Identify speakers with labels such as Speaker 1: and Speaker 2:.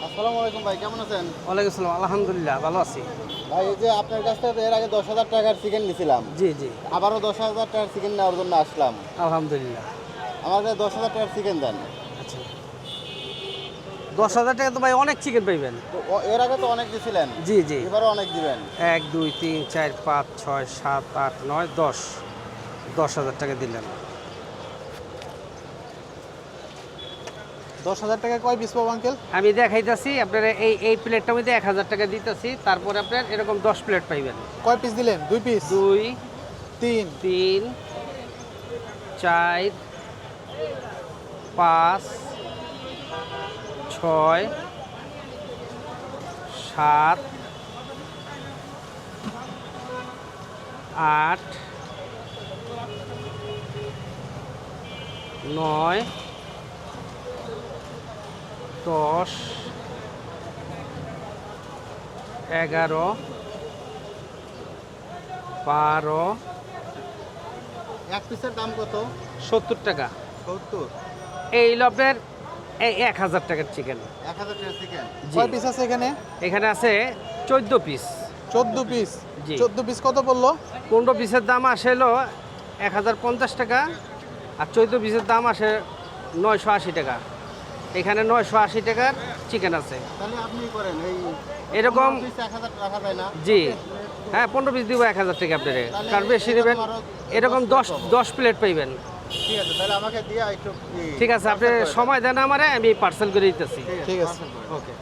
Speaker 1: আসসালামু আলাইকুম ভাই, কেমন আছেন?
Speaker 2: ওয়ালাইকুম আসসালাম, আলহামদুলিল্লাহ ভালো আছি।
Speaker 1: ভাই এই যে আপনার কাছ থেকে এর আগে 10,000 টাকার চিকেন নিয়েছিলাম,
Speaker 2: জি জি,
Speaker 1: আবারও 10,000 টাকার চিকেন নেওয়ার জন্য আসলাম।
Speaker 2: আলহামদুলিল্লাহ।
Speaker 1: আমাকে 10,000 টাকার চিকেন দেন।
Speaker 2: আচ্ছা, 10,000 টাকা তো ভাই অনেক চিকেন পাইবেন।
Speaker 1: তো এর আগে তো অনেক দিয়েছিলেন,
Speaker 2: জি জি,
Speaker 1: এবারও অনেক দিবেন।
Speaker 2: 1 2 3 4 5 6 7 8 9 10, 10,000 টাকা দিলেন।
Speaker 3: 10,000 টাকা কয় পিস পাবো আঙ্কেল?
Speaker 2: আমি দেখাইতেছি আপনার এই প্লেটটার মধ্যে 1,000 টাকা দিতেছি, তারপরে আপনার এরকম 10 প্লেট পাইবেন।
Speaker 3: কয় পিস দিলেন? 2 পিস,
Speaker 2: 2
Speaker 3: 3,
Speaker 2: 3 4 5 6 7 8 9 10 11 12
Speaker 1: এক পিসের দাম কত?
Speaker 2: 70 টাকা।
Speaker 1: 70।
Speaker 2: এই লপের এই 1,000 টাকার চিকেন।
Speaker 1: 1,000 টাকার চিকেন।
Speaker 3: কয় পিস আছে এখানে?
Speaker 2: এখানে আছে 14 পিস।
Speaker 3: 14 পিস।
Speaker 2: জি।
Speaker 3: 14 পিস কত পড়লো?
Speaker 2: 15 পিসের দাম আসে হলো 1,050 টাকা, আর 14 পিসের দাম আসে 980 টাকা। এখানে 980 টাকার চিকেন আছে।
Speaker 1: তাহলে আপনি করেন এই
Speaker 2: এরকম
Speaker 1: 15 পিস 1,000 রাখা যায় না?
Speaker 2: জি, হ্যাঁ 15 পিস দিব 1,000 টাকা আপনারে,
Speaker 1: তাহলে
Speaker 2: কার বেশি নেবেন
Speaker 1: আরো
Speaker 2: এরকম
Speaker 1: 10
Speaker 2: 10 প্লেট পাইবেন।
Speaker 1: ঠিক আছে, তাহলে আমাকে দিয়ে একটু
Speaker 2: ঠিক আছে, আপনি
Speaker 1: parcel করে দেন।
Speaker 2: সময় দেন আমারে, আমি পার্সেল করে দিতেছি।
Speaker 3: ঠিক আছে।
Speaker 1: parcel করে দেন।
Speaker 2: ওকে।